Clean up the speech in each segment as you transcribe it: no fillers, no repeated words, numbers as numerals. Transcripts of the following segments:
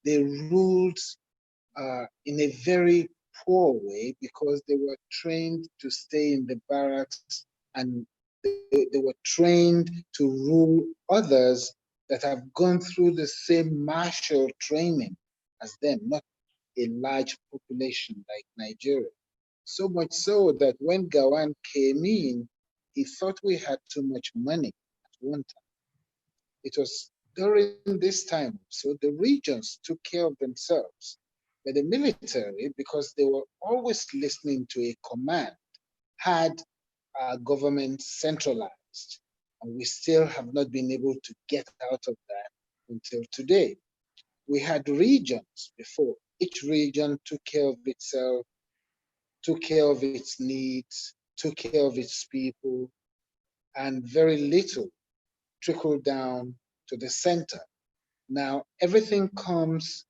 they ruled in a very poor way because they were trained to stay in the barracks, and they were trained to rule others that have gone through the same martial training as them, not a large population like Nigeria. So much so that when Gawan came in, he thought we had too much money at one time. It was during this time, so the regions took care of themselves. But the military, because they were always listening to a command, had our government centralized. And we still have not been able to get out of that until today. We had regions before. Each region took care of itself, took care of its needs, took care of its people, and very little trickled down to the center. Now, everything comes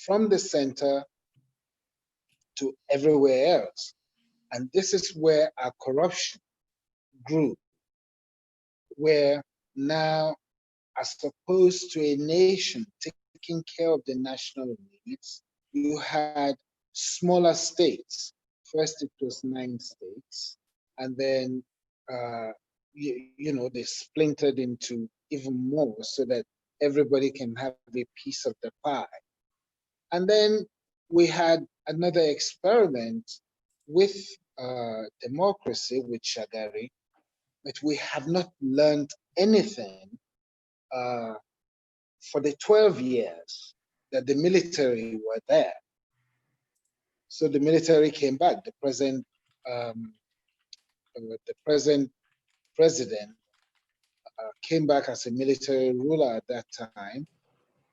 from the center to everywhere else. And this is where our corruption grew, where now, as opposed to a nation taking care of the national needs, you had smaller states. First, it was 9 states, and then they splintered into even more so that everybody can have a piece of the pie. And then we had another experiment with democracy with Shagari, but we have not learned anything uh, for the 12 years that the military were there. So the military came back. Um, the present president came back as a military ruler at that time.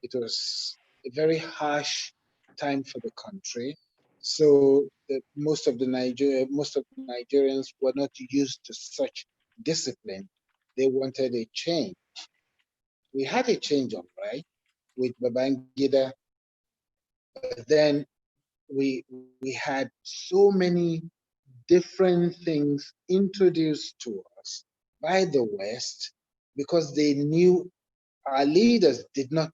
It was a very harsh time for the country. So most of the Nigerians were not used to such discipline. They wanted a change. We had a change, all right, with Babangida, but then we had so many different things introduced to us by the West because they knew our leaders did not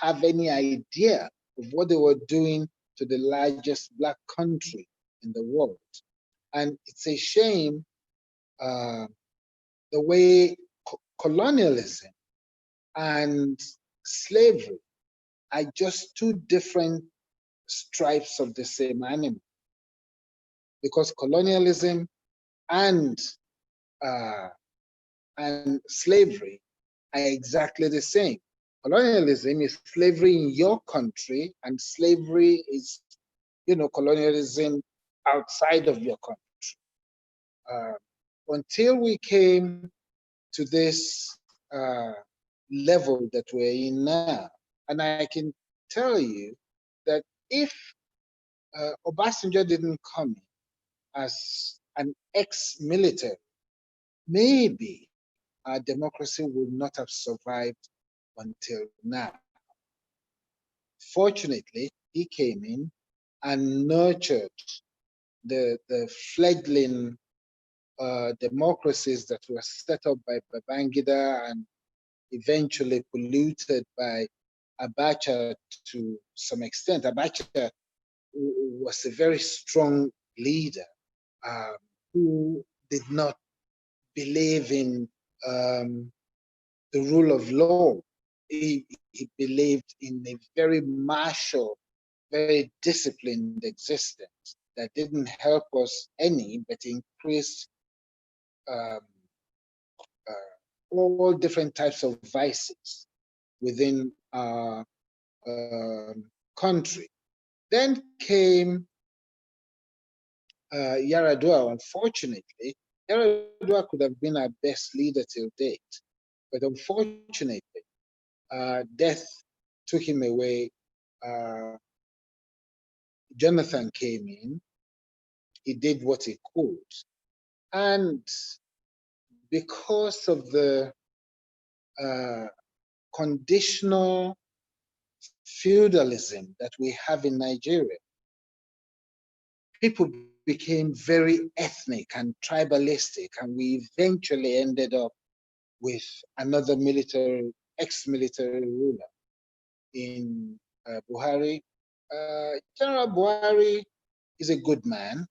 have any idea of what they were doing to the largest Black country in the world. And it's a shame the way colonialism and slavery are just two different stripes of the same animal. Because colonialism and slavery are exactly the same. Colonialism is slavery in your country, and slavery is, colonialism outside of your country. Until we came to this level that we're in now, and I can tell you that if Obasanjo didn't come in as an ex-military, maybe our democracy would not have survived until now. Fortunately, he came in and nurtured the fledgling democracies that were set up by Babangida and eventually polluted by Abacha to some extent. Abacha was a very strong leader who did not believe in the rule of law. He believed in a very martial, very disciplined existence that didn't help us any, but increased um, all different types of vices within our country. Then came Yaradua. Unfortunately, Yaradua could have been our best leader till date, but unfortunately, death took him away. Jonathan came in. He did what he could, and because of the conditional feudalism that we have in Nigeria, people became very ethnic and tribalistic, and we eventually ended up with another ex-military ruler in Buhari. General Buhari is a good man.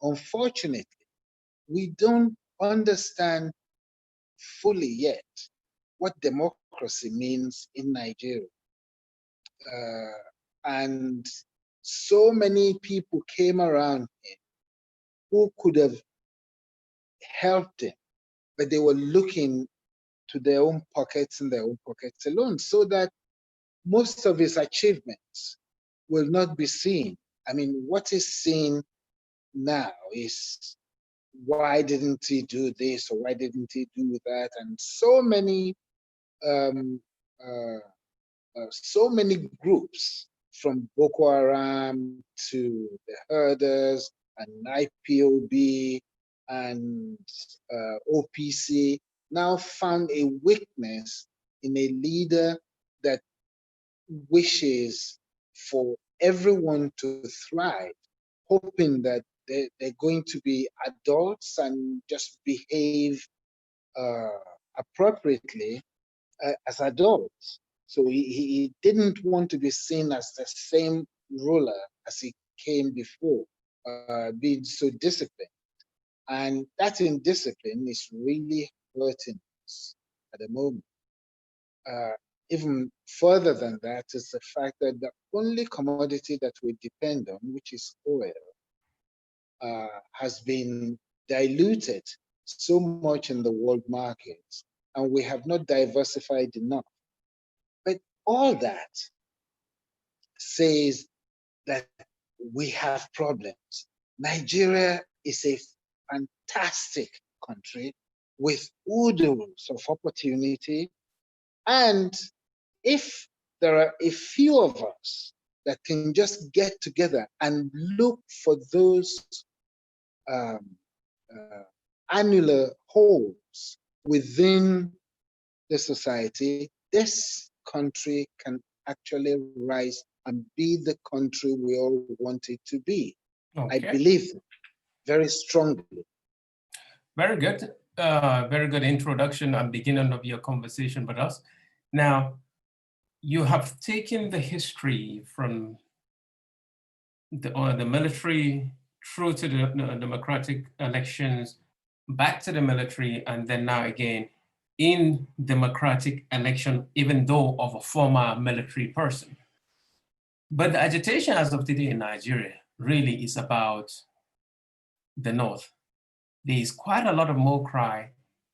Unfortunately, we don't understand fully yet what democracy means in Nigeria. And so many people came around him who could have helped him, but they were looking to their own pockets and their own pockets alone, so that most of his achievements will not be seen. I mean, what is seen now is why didn't he do this or why didn't he do that? And um, so many groups from Boko Haram to the herders and IPOB and OPC now found a weakness in a leader that wishes for everyone to thrive, hoping that they're going to be adults and just behave uh, appropriately as adults. So he didn't want to be seen as the same ruler as he came before, being so disciplined. And that indiscipline is really hurting us at the moment. Uh, Even further than that is the fact that the only commodity that we depend on, which is oil, has been diluted so much in the world markets, and we have not diversified enough. But all that says that we have problems. Nigeria is a fantastic country with oodles of opportunity. And if there are a few of us that can just get together and look for those um, uh, annular holes within the society, this country can actually rise and be the country we all want it to be. I Okay. believe very strongly. Very good. Very good introduction and beginning of your conversation with us. Now, you have taken the history from the military through to the democratic elections, back to the military, and then now again in democratic election, even though of a former military person. But the agitation as of today in Nigeria really is about the North. There is quite a lot of more cry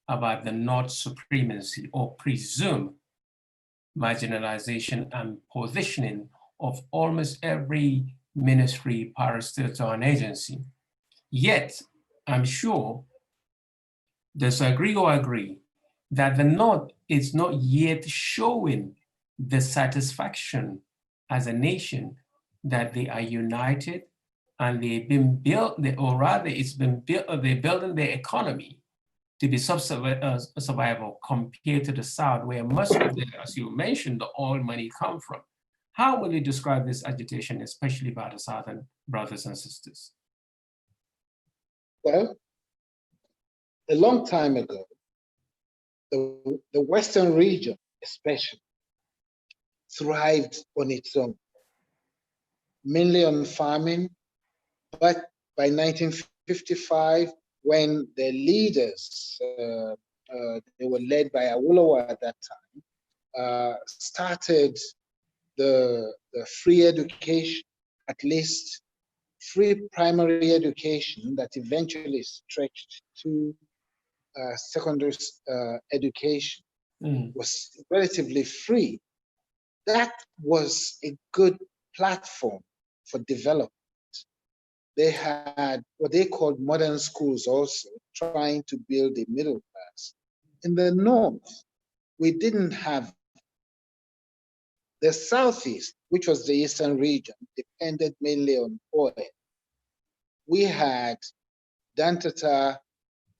about the North supremacy or presumed marginalization and positioning of almost every ministry, parastatal, and agency. Yet, I'm sure disagree or agree that the North is not yet showing the satisfaction as a nation that they are united and they've been built, or rather it's been built, they're building their economy to be survival compared to the South, where most of the, as you mentioned, the oil money come from. How will you describe this agitation, especially by the Southern brothers and sisters? Well, a long time ago, the Western region especially thrived on its own, mainly on farming. But by 1955, when the leaders, they were led by Awolowo at that time, started the free education, at least free primary education that eventually stretched to secondary education, was relatively free. That was a good platform for development. They had what they called modern schools also, trying to build a middle class. In the North, we didn't have the Southeast, which was the Eastern region, depended mainly on oil. We had Dantata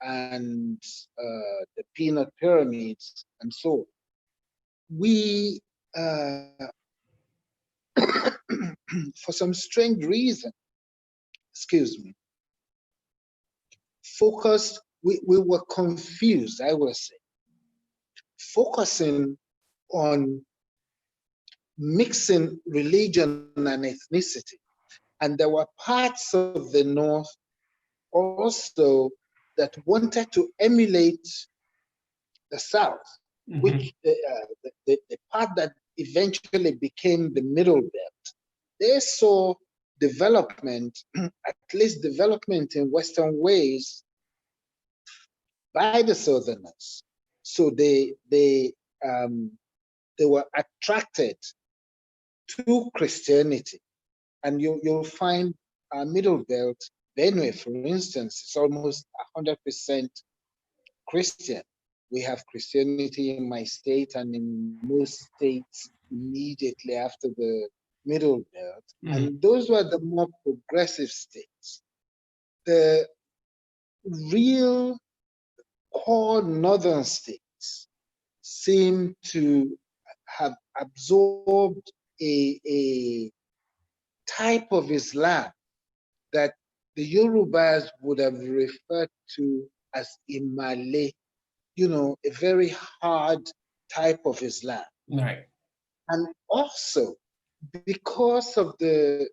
and the peanut pyramids and so on. We, for some strange reason, excuse me, focused, we were confused, I will say, focusing on mixing religion and ethnicity. And there were parts of the North also that wanted to emulate the South, Mhm. which the part that eventually became the Middle Belt. They saw development, at least development in Western ways, by the Southerners. So they were attracted to Christianity. And you'll find Middle Belt, Benue, for instance, is almost 100% Christian. We have Christianity in my state and in most states immediately after the Middle Belt. Mhm. And those were the more progressive states. The real core northern states seem to have absorbed a type of Islam that the Yorubas would have referred to as Imale, a very hard type of Islam. Right. And also because of the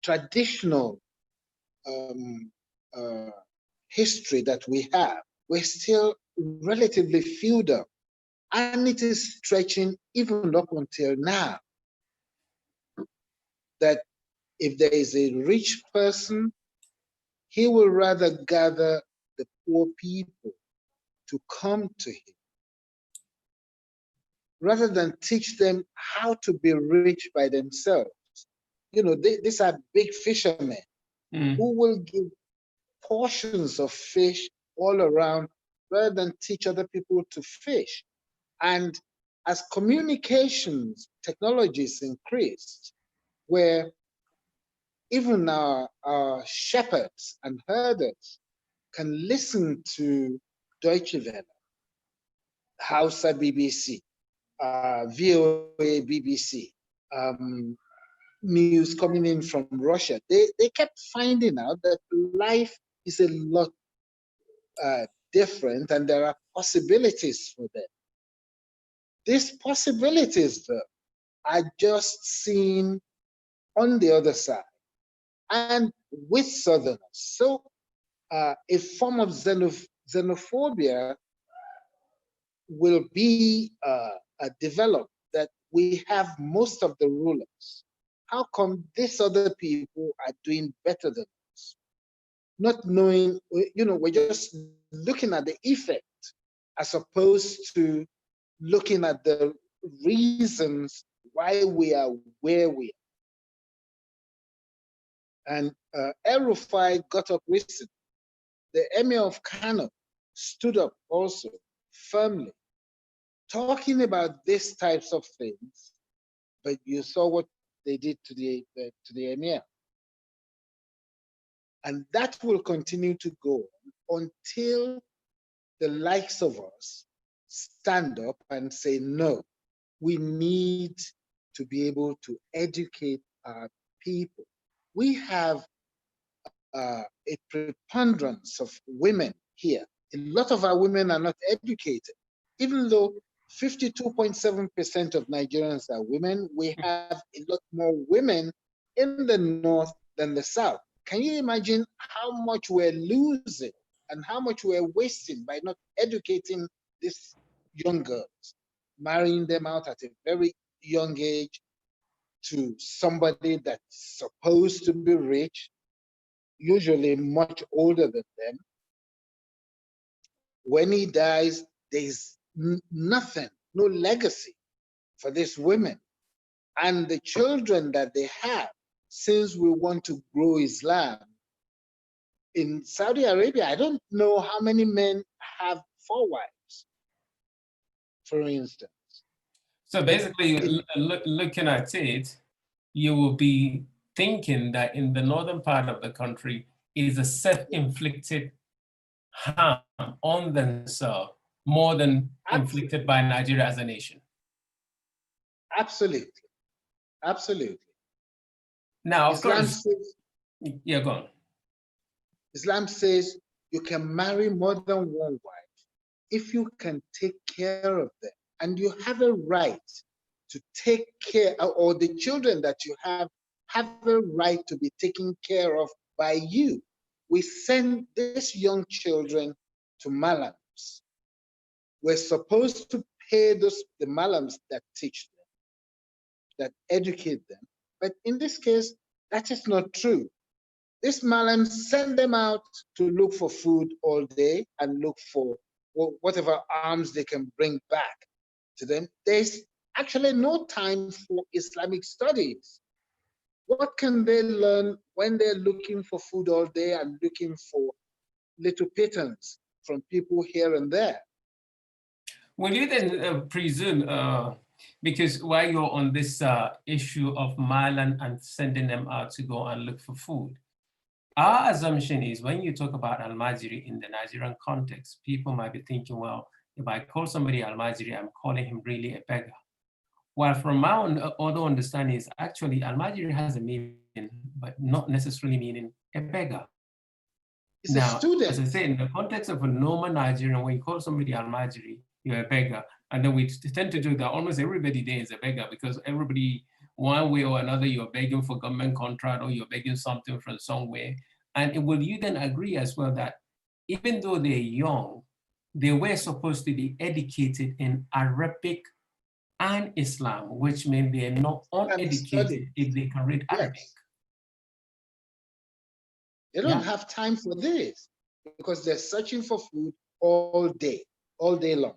traditional um, uh, history that we have, we're still relatively feudal. And it is stretching even up until now that if there is a rich person, he will rather gather the poor people to come to him rather than teach them how to be rich by themselves. These are big fishermen Mm. who will give portions of fish all around rather than teach other people to fish. And as communications technologies increased, where even our shepherds and herders can listen to Deutsche Welle, Hausa BBC, VOA BBC, um, news coming in from Russia. They kept finding out that life is a lot different and there are possibilities for them. These possibilities, though, are just seen on the other side and with Southerners. So a form of xenophobia will be developed that we have most of the rulers. How come these other people are doing better than us? Not knowing, we're just looking at the effect as opposed to looking at the reasons why we are where we are. And El-Rufai got up recently. The Emir of Kano stood up also firmly, talking about these types of things. But you saw what they did to the Emir, and that will continue to go on until the likes of us stand up and say, no, we need to be able to educate our people. We have a preponderance of women here. A lot of our women are not educated. Even though 52.7% of Nigerians are women, we have a lot more women in the North than the South. Can you imagine how much we're losing and how much we're wasting by not educating these young girls, marrying them out at a very young age to somebody that's supposed to be rich, usually much older than them? When he dies, there's nothing, no legacy for these women. And the children that they have, since we want to grow Islam, in Saudi Arabia, I don't know how many men have 4 wives, for instance. So But basically, in looking at it, you will be thinking that in the northern part of the country is a self-inflicted harm on themselves more than inflicted by Nigeria as a nation. absolutely, absolutely. Now, of Islam course, says, yeah, go on. Islam says you can marry more than one wife if you can take care of them. and you have a right to take care, or the children that you have a right to be taken care of by you. We send these young children to malams. We're supposed to pay the malams that teach them, that educate them. But in this case, that is not true. These malams send them out to look for food all day and look for whatever arms they can bring back to them. There's actually no time for Islamic studies. What can they learn when they're looking for food all day and looking for little pittance from people here and there? Will you then presume, because while you're on this issue of Malan and sending them out to go and look for food, our assumption is when you talk about Al-Majiri in the Nigerian context, people might be thinking, well, if I call somebody Al-Majiri, I'm calling him really a beggar. While from my own other understanding is actually Al-Majiri has a meaning, but not necessarily meaning a beggar. It's Now, a student. as I say, in the context of a normal Nigerian, when you call somebody Al-Majiri, you're a beggar. And then we tend to do that. Almost everybody there is a beggar because everybody, one way or another, you're begging for government contract or you're begging something from somewhere. And will you then agree as well that even though they're young, they were supposed to be educated in Arabic and Islam, which means they're not uneducated if they can read Arabic. Yes. They don't have time for this because they're searching for food all day long.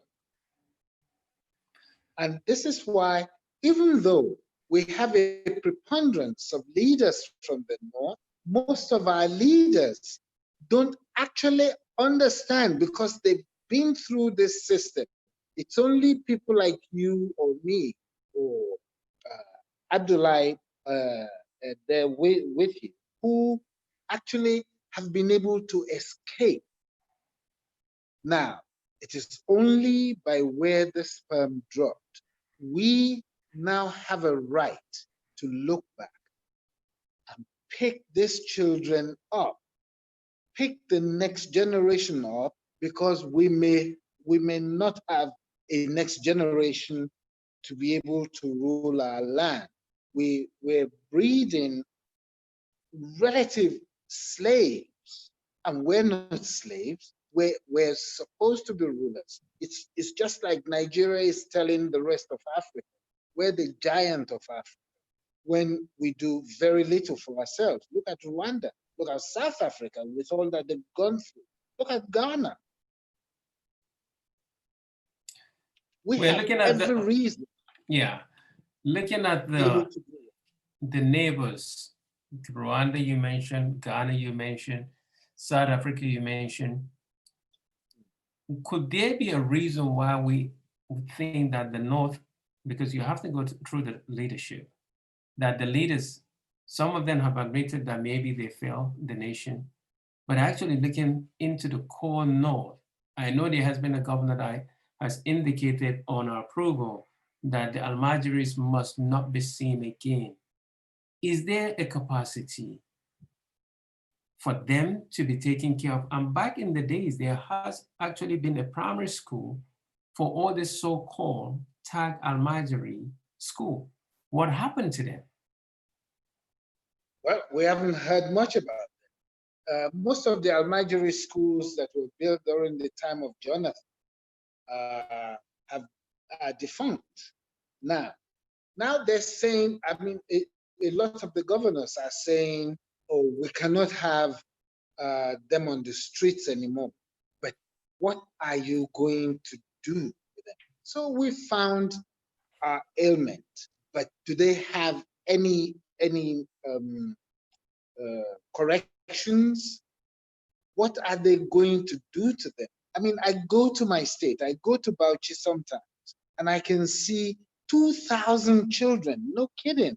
And this is why, even though we have a preponderance of leaders from the North, most of our leaders don't actually understand because they've been through this system. It's only people like you or me or Abdullah there with you who actually have been able to escape. Now, it is only by where the sperm dropped. We now have a right to look back and pick these children up, pick the next generation up, because we may not have a next generation to be able to rule our land. We're breeding relative slaves, and we're not slaves. We're supposed to be rulers. It's just like Nigeria is telling the rest of Africa, we're the giant of Africa, when we do very little for ourselves. Look at Rwanda. Look at South Africa with all that they've gone through. Look at Ghana. We're looking at every reason. Yeah, looking at the neighbors, Rwanda you mentioned, Ghana you mentioned, South Africa you mentioned. Could there be a reason why we think that the North, because you have to go through the leadership, that the leaders, some of them have admitted that maybe they failed the nation, but actually looking into the core North, I know there has been a governor that has indicated on approval that the Almajiris must not be seen again. Is there a capacity for them to be taken care of? And back in the days, there has actually been a primary school for all this so-called tag Almajiri school. What happened to them? Well, we haven't heard much about them. Most of the Almajiri schools that were built during the time of Jonathan are defunct. Now they're saying, I mean, a lot of the governors are saying, oh, we cannot have them on the streets anymore. But what are you going to do with them? So we found our ailment, but do they have any corrections? What are they going to do to them? I mean, I go to my state, I go to Bauchi sometimes, and I can see 2,000 children, no kidding,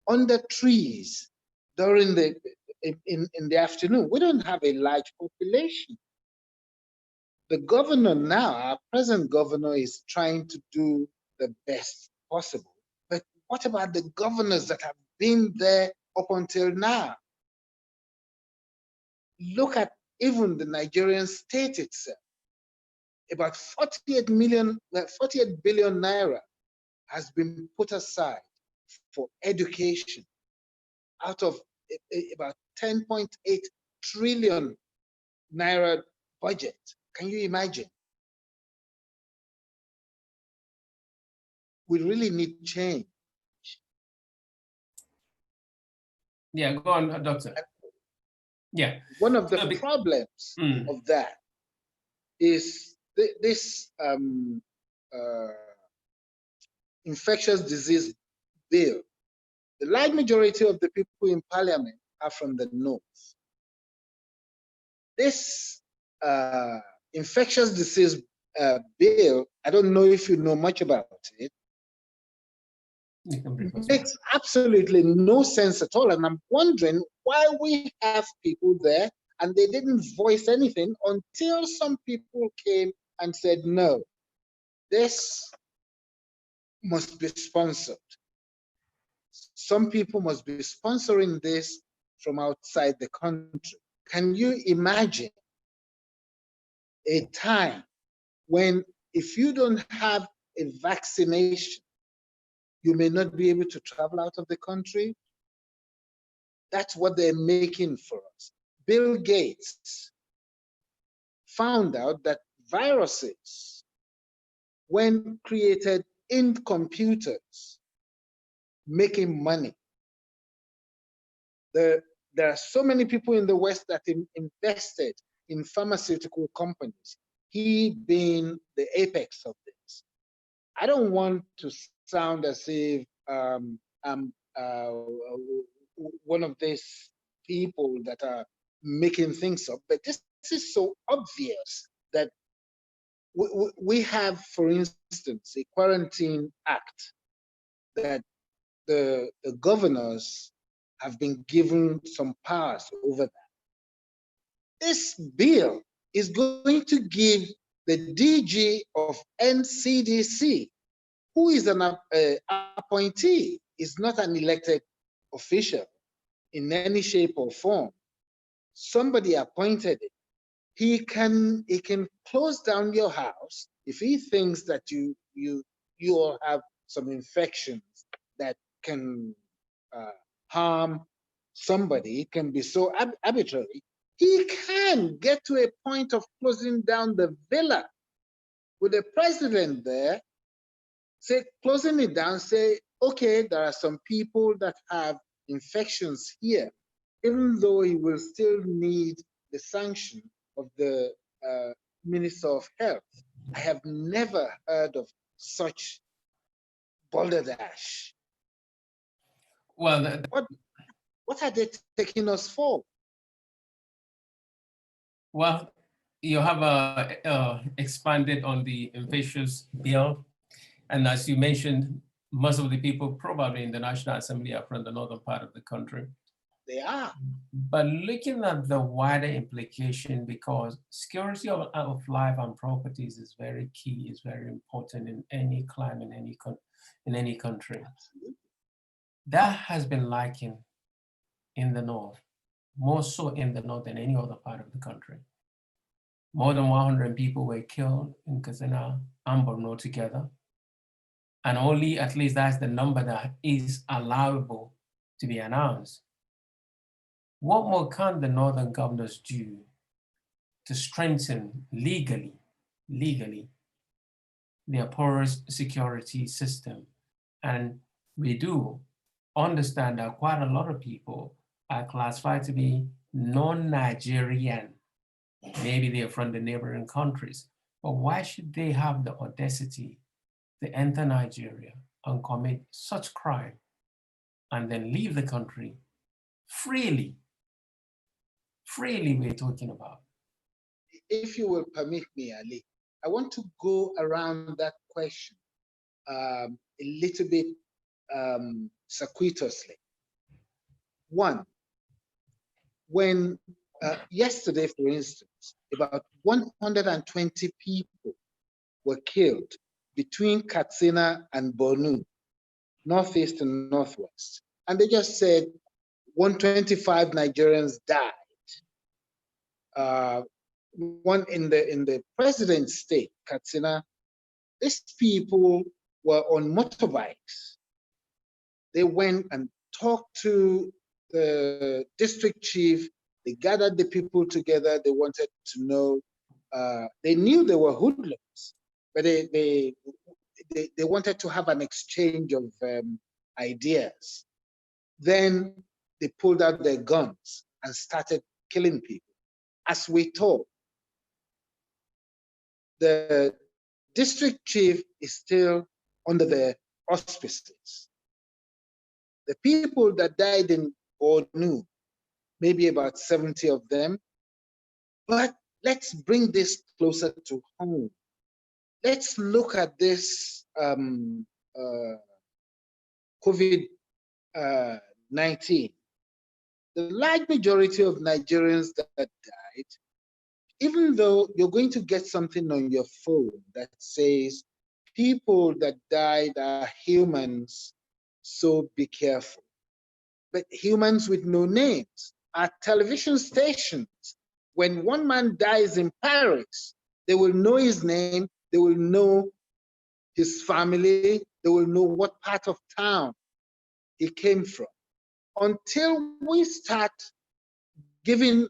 under trees during in the afternoon. We don't have a large population. The governor now, our present governor, is trying to do the best possible. But what about the governors that have been there up until now? Look at even the Nigerian state itself. about 48 billion naira has been put aside for education out of about 10.8 trillion naira budget. Can you imagine? We really need change. Yeah, go on, doctor. Yeah. One of the problems of that is this infectious disease bill. The large majority of the people in parliament are from the north. This infectious disease bill, I don't know if you know much about it, makes absolutely no sense at all. And I'm wondering why we have people there and they didn't voice anything until some people came and said, no, this must be sponsored. Some people must be sponsoring this from outside the country. Can you imagine a time when if you don't have a vaccination, you may not be able to travel out of the country? That's what they're making for us. Bill Gates found out that viruses, when created in computers, making money. There are so many people in the West that invested in pharmaceutical companies, he being the apex of this. I don't want to sound as if I'm one of these people that are making things up, but this is so obvious that we have, for instance, a quarantine act that the governors have been given some powers over that. This bill is going to give the DG of NCDC, who is an appointee, is not an elected official in any shape or form. Somebody appointed it. He can close down your house if he thinks that you all have some infections that can harm somebody. It can be so arbitrary. He can get to a point of closing down the villa with the president there, say, closing it down, say, okay, there are some people that have infections here, even though he will still need the sanction of the Minister of Health. I have never heard of such balderdash. Well, what are they taking us for? Well, you have expanded on the infectious bill. And as you mentioned, most of the people probably in the National Assembly are from the northern part of the country. They are. But looking at the wider implication, because security of life and properties is very key, is very important in any climate, in any country. Absolutely. That has been lacking in the north, more so in the north than any other part of the country. More than 100 people were killed in Katsina and Borno together. And only, at least that's the number that is allowable to be announced. What more can the northern governors do to strengthen legally their porous security system? And we do understand that quite a lot of people are classified to be non-Nigerian. Maybe they're from the neighboring countries, but why should they have the audacity to enter Nigeria and commit such crime and then leave the country freely? Freely, we're talking about. If you will permit me, Ali, I want to go around that question a little bit circuitously. One, when yesterday, for instance, about 120 people were killed between Katsina and Borno, northeast and northwest, and they just said 125 Nigerians died. one in the president's state, Katsina, these people were on motorbikes. They went and talked to the district chief. They gathered the people together. They wanted to know. They knew they were hoodlums, but they wanted to have an exchange of ideas. Then they pulled out their guns and started killing people. As we talk, the district chief is still under the auspices. The people that died in Bornu, maybe about 70 of them, but let's bring this closer to home. Let's look at this COVID-19. The large majority of Nigerians that died, even though you're going to get something on your phone that says people that died are humans, so be careful. But humans with no names are television stations. When one man dies in Paris, they will know his name, they will know his family, they will know what part of town he came from. Until we start giving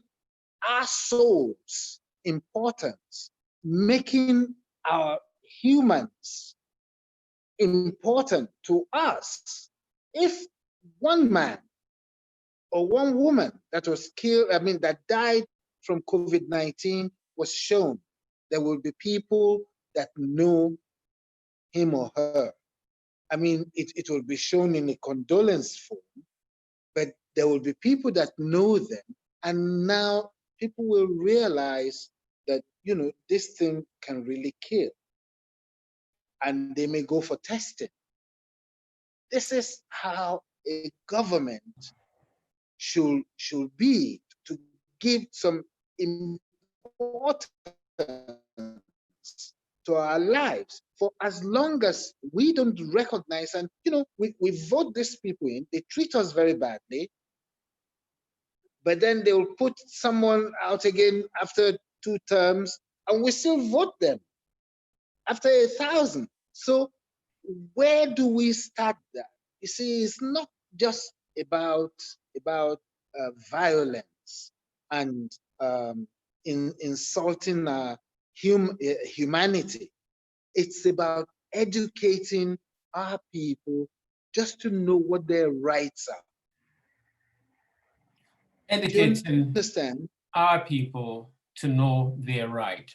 our souls importance, making our humans important to us. If one man or one woman that was killed, that died from COVID-19 was shown, there will be people that know him or her. It will be shown in a condolence form, but there will be people that know them, and now people will realize that, this thing can really kill, and they may go for testing. This is how a government should be, to give some importance to our lives. For as long as we don't recognize, and we vote these people in, they treat us very badly, but then they will put someone out again after 2 terms, and we still vote them after 1,000. So where do we start that? You see, it's not just about violence and insulting humanity. It's about educating our people just to know what their rights are. Educating our people to know their right.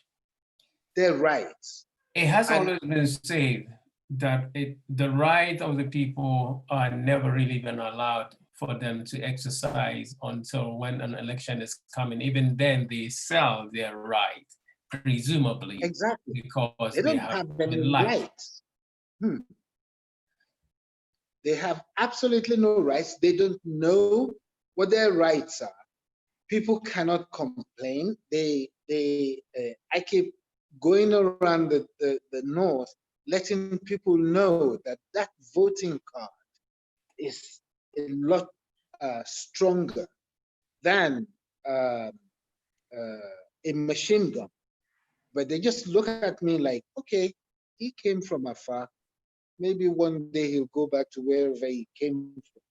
Their rights. It has always been said that the right of the people are never really been allowed for them to exercise until when an election is coming. Even then, they sell their right, presumably. Exactly. Because they don't have any rights. They have absolutely no rights. They don't know what their rights are. People cannot complain. I keep going around the north, letting people know that voting card is a lot stronger than a machine gun. But they just look at me like, okay, he came from afar. Maybe one day he'll go back to wherever he came from.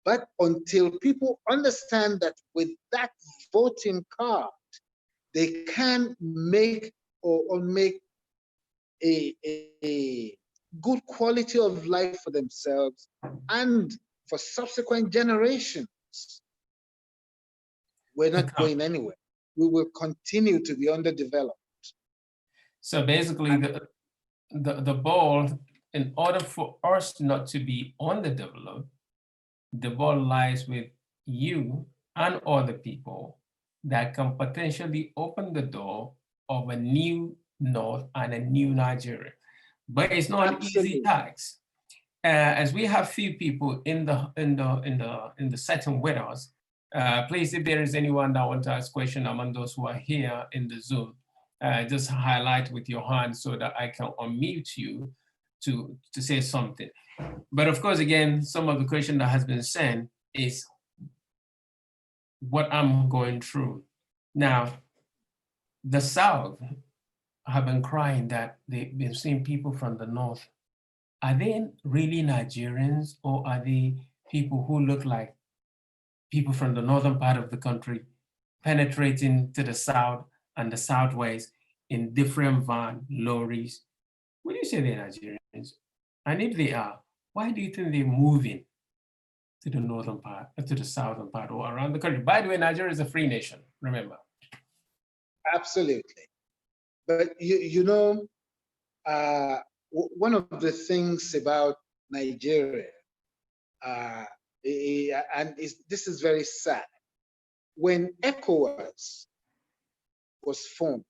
But until people understand that with that voting card, they can make or make a good quality of life for themselves and for subsequent generations, we're not going anywhere. We will continue to be underdeveloped. So basically, the ball, in order for us not to be underdeveloped, the ball lies with you and other people that can potentially open the door of a new North and a new Nigeria. But it's not an easy task. As we have few people in the setting with us, please, if there is anyone that wants to ask a question among those who are here in the Zoom, just highlight with your hand so that I can unmute you to say something. But of course, again, some of the question that has been sent is what I'm going through. Now, the South have been crying that they've been seeing people from the North. Are they really Nigerians, or are they people who look like people from the northern part of the country penetrating to the South and the Southwest in different van lorries? Would you say they're Nigerians? And if they are, why do you think they're moving to the northern part, to the southern part, or around the country? By the way, Nigeria is a free nation, remember. Absolutely. But you know, one of the things about Nigeria, and this is very sad, when ECOWAS was formed,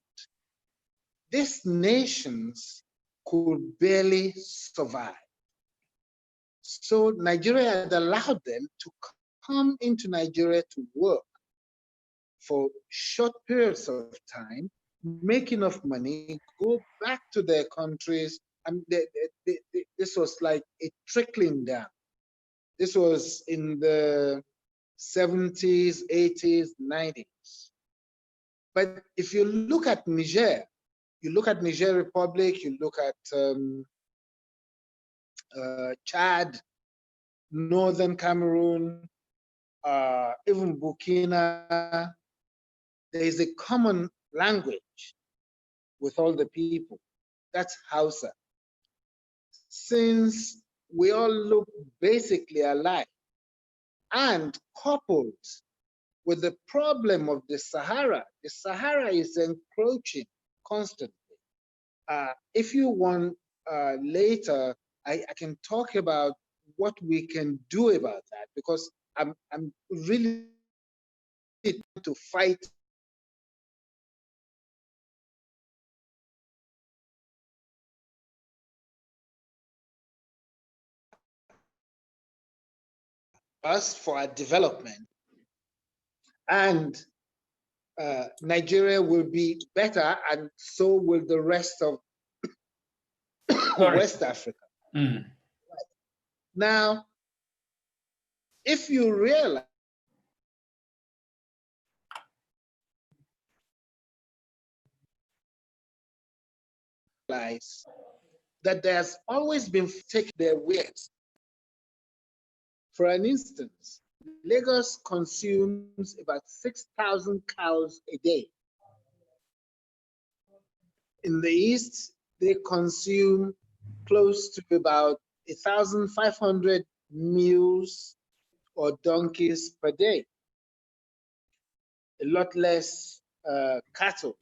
these nations could barely survive. So Nigeria had allowed them to come into Nigeria to work for short periods of time, make enough money, go back to their countries. And this was like a trickling down. This was in the 70s, 80s, 90s. But if you look at Niger, you look at Niger Republic, you look at Chad, Northern Cameroon, even Burkina, there is a common language with all the people. That's Hausa. Since we all look basically alike, and coupled with the problem of the Sahara is encroaching constantly. If you want later, I can talk about what we can do about that, because I'm really trying to fight us for our development, and Nigeria will be better, and so will the rest of West Africa. Now, if you realize that there's always been take their weight. For an instance, Lagos consumes about 6,000 cows a day. In the east, they consume close to about 1,500 mules or donkeys per day. A lot less cattle.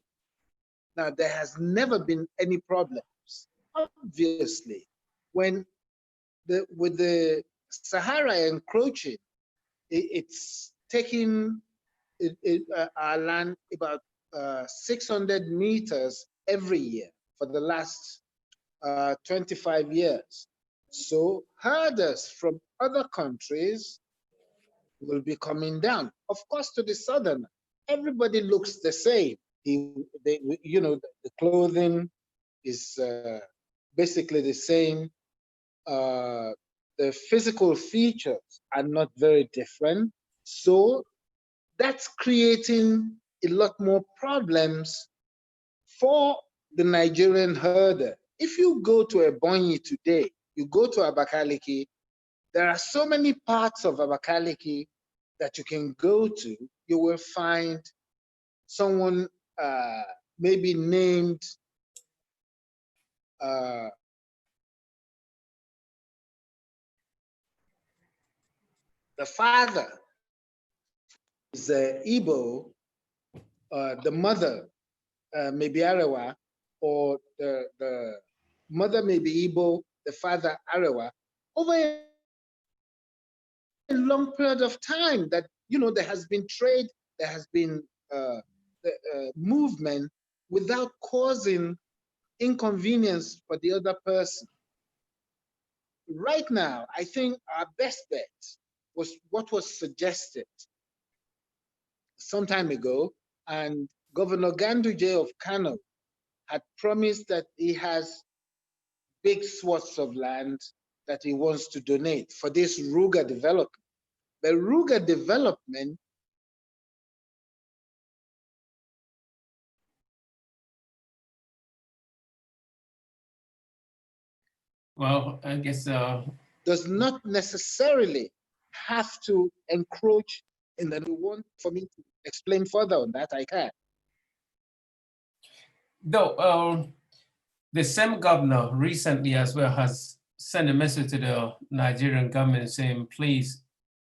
Now, there has never been any problems. Obviously, with the Sahara encroaching, it's taking our land about 600 meters every year for the last 25 years. So herders from other countries will be coming down. Of course, to the southern, everybody looks the same. The clothing is basically the same. The physical features are not very different. So that's creating a lot more problems for the Nigerian herder. If you go to Ebonyi today, you go to Abakaliki, there are so many parts of Abakaliki that you can go to. You will find someone maybe named the father is Igbo, the mother may be Arewa, or the mother may be Igbo, the father Arewa, over a long period of time that, there has been trade, there has been movement without causing inconvenience for the other person. Right now, I think our best bet was what was suggested some time ago, and Governor Ganduje of Kano had promised that he has big swaths of land that he wants to donate for this Ruga development. The Ruga development Well, I guess does not necessarily have to encroach in the. You want for me to explain further on that, I can. though the same governor recently as well has sent a message to the Nigerian government saying, please,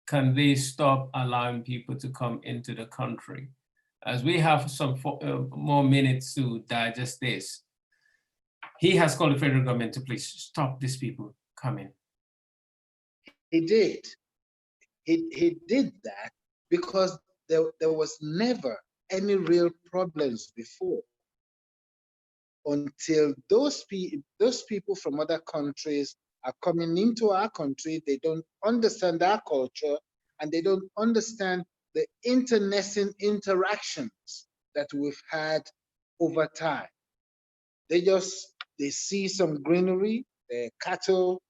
can they stop allowing people to come into the country? As we have some more minutes to digest this, he has called the federal government to please stop these people coming. He did. He did that because there was never any real problems before until those people from other countries are coming into our country. They don't understand our culture and they don't understand the internecine interactions that we've had over time. They see some greenery, their cattle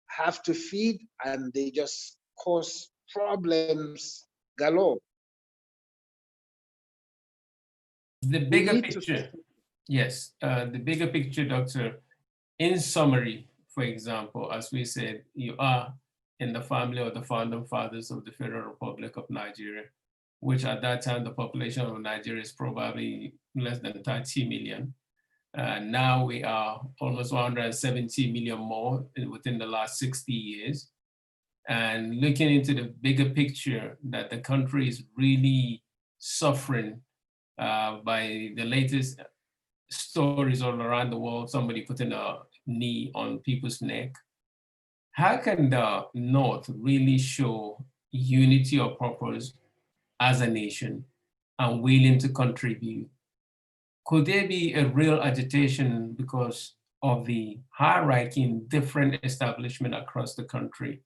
have to feed, and they just cause problems galore. The We bigger need to. picture, yes, the bigger picture, Doctor, in summary, for example, as we said, you are in the family of the founding fathers of the Federal Republic of Nigeria, which at that time, the population of Nigeria is probably less than 30 million. Now we are almost 170 million more within the last 60 years. And looking into the bigger picture that the country is really suffering by the latest stories all around the world, somebody putting a knee on people's neck. How can the North really show unity of purpose as a nation and willing to contribute? Could there be a real agitation because of the hierarchy in different establishments across the country?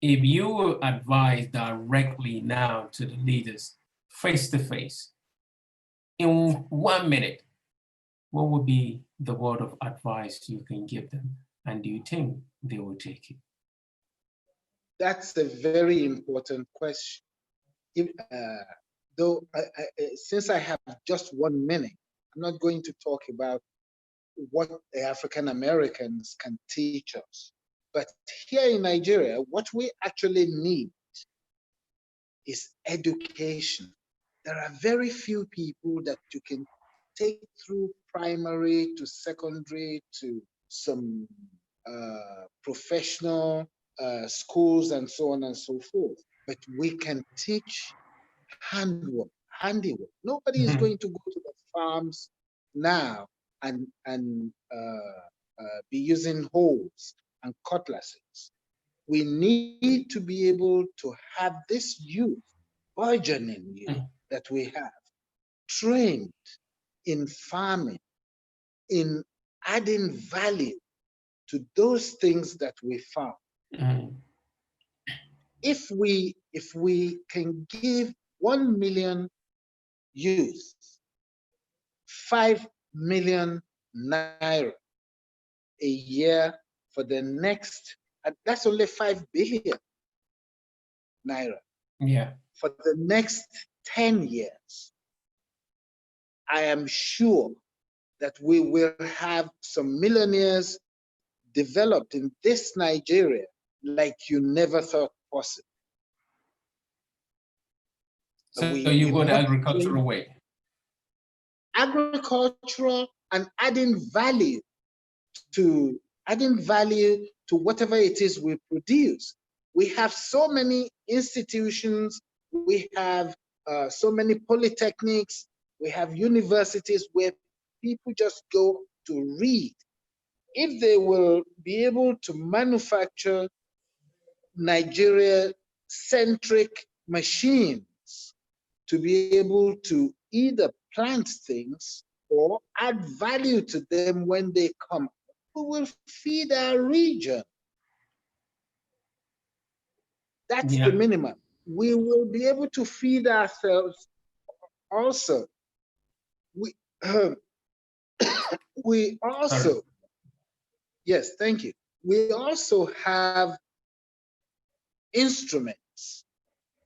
If you advise directly now to the leaders, face to face, in 1 minute, what would be the word of advice you can give them? And do you think they will take it? That's a very important question. If, though, since I have just 1 minute, I'm not going to talk about what the African Americans can teach us. But here in Nigeria, what we actually need is education. There are very few people that you can take through primary to secondary to some professional schools and so on and so forth. But we can teach handiwork. Nobody is going to go to the farms now and be using hoes and cutlasses. We need to be able to have this youth, burgeoning youth that we have, trained in farming, in adding value to those things that we farm. Mhm. If we can give 1 million youth 5 million naira a year for the next, that's only 5 billion naira Yeah. for the next 10 years, I am sure that we will have some millionaires developed in this Nigeria like you never thought possible. So We you go the must agricultural way. agricultural and adding value to whatever it is we produce. We have so many institutions, we have so many polytechnics, we have universities where people just go to read. If they will be able to manufacture Nigeria-centric machines to be able to either plant things or add value to them when they come, we will feed our region. That's the Yeah. minimum. We will be able to feed ourselves also. We, we Sorry. also, yes, thank you. We also have instruments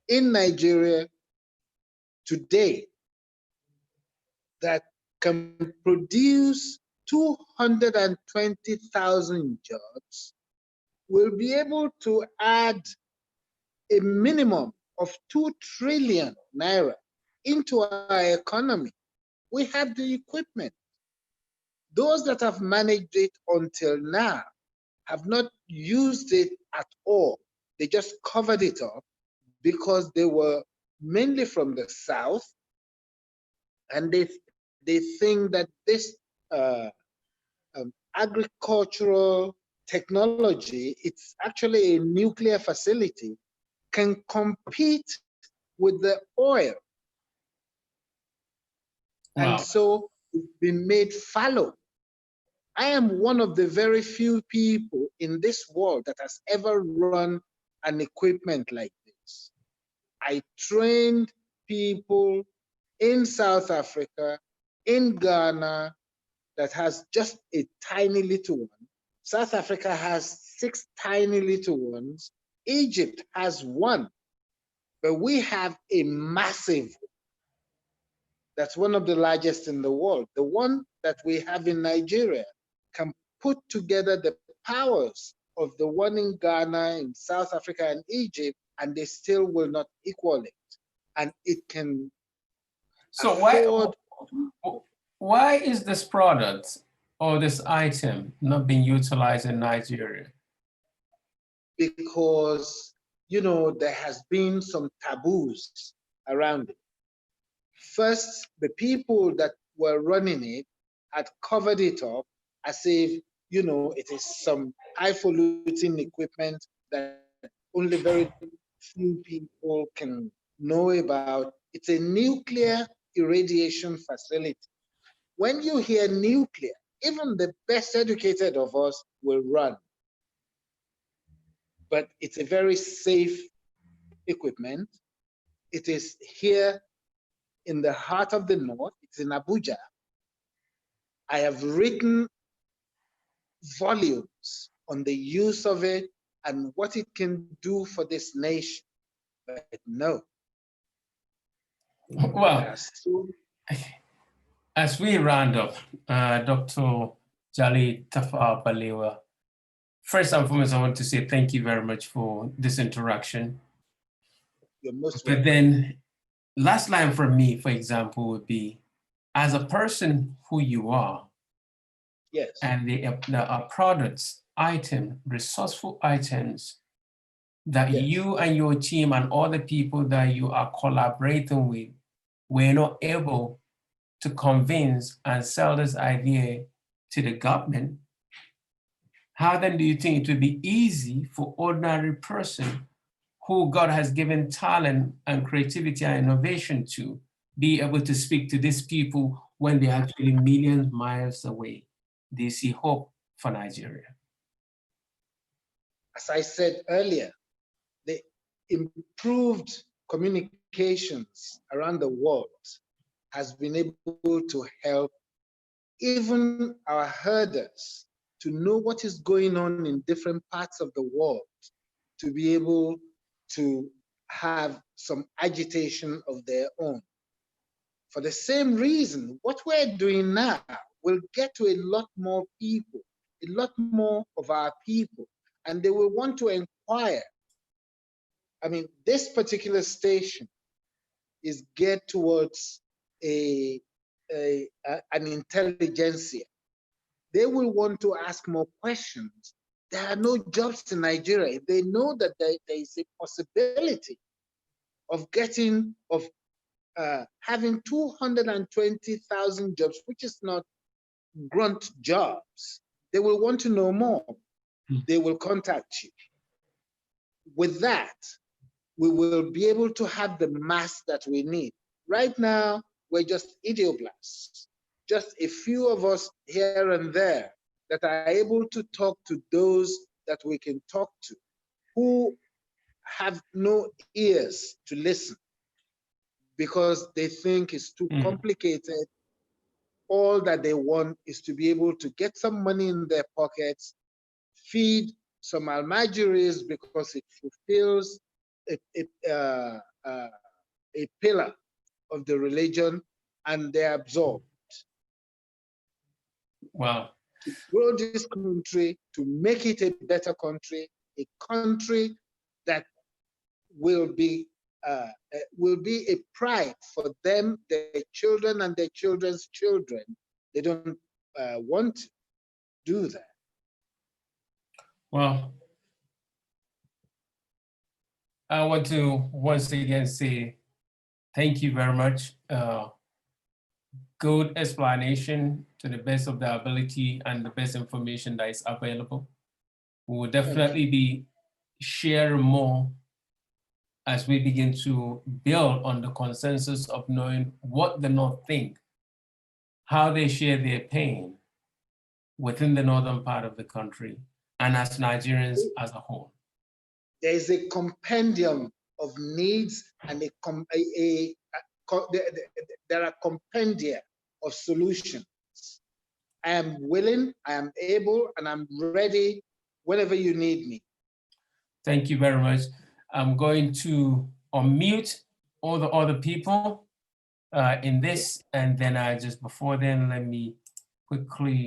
in Nigeria today that can produce 220,000 jobs will be able to add a minimum of 2 trillion naira into our economy. We have the equipment. Those that have managed it until now have not used it at all. They just covered it up because they were mainly from the South, and they think that this uh, agricultural technology, it's actually a nuclear facility, can compete with the oil. And Wow. so it's been made fallow. I am one of the very few people in this world that has ever run an equipment like this. I trained people in South Africa, in Ghana, that has just a tiny little one. South Africa has 6 tiny little ones. Egypt has 1, but we have a massive, that's one of the largest in the world. The one that we have in Nigeria can put together the powers of the one in Ghana, in South Africa, and Egypt, and they still will not equal it. And it can So afford. why is this product or this item not being utilized in Nigeria? Because, you know, there has been some taboos around it. First, the people that were running it had covered it up as if, you know, it is some highfalutin equipment that only very few people can know about. It's a nuclear irradiation facility. When you hear nuclear, even the best educated of us will run. But it's a very safe equipment. It is here in the heart of the North. It's in Abuja. I have written volumes on the use of it and what it can do for this nation. But no. Well, as we round up, Dr. Jali Tafawa Balewa, first and foremost, I want to say thank you very much for this interaction. You're most welcome. But then, last line from me, for example, would be, as a person who you are, yes, and the products, resourceful items that yes, you and your team and all the people that you are collaborating with were not able to convince and sell this idea to the government, how then do you think it would be easy for ordinary person who God has given talent and creativity and innovation to be able to speak to these people when they're actually millions of miles away? They see hope for Nigeria. As I said earlier, the improved communications around the world has been able to help even our herders to know what is going on in different parts of the world, to be able to have some agitation of their own. For the same reason, what we're doing now will get to a lot more people, a lot more of our people, and they will want to inquire. I mean, this particular station is geared towards an intelligentsia. They will want to ask more questions. There are no jobs in Nigeria. They know that there is a possibility of having 220,000 jobs, which is not grunt jobs. They will want to know more. They will contact you. With that, we will be able to have the mass that we need. Right now, we're just idioblasts, just a few of us here and there that are able to talk to those that we can talk to, who have no ears to listen because they think it's too complicated. All that they want is to be able to get some money in their pockets, feed some almajiris because it fulfills a pillar of the religion, and they're absorbed. Wow. To grow this country, to make it a better country, a country that will be a pride for them, their children, and their children's children. They don't want to do that. Well, I want to once again say thank you very much. Good explanation to the best of the ability and the best information that is available. We will definitely be sharing more as we begin to build on the consensus of knowing what the North think, how they share their pain within the northern part of the country, and as Nigerians as a whole. There is a compendium of needs and there are compendia of solutions. I am willing, I am able, and I'm ready whenever you need me. Thank you very much. I'm going to unmute all the other people in this, and then before then, let me quickly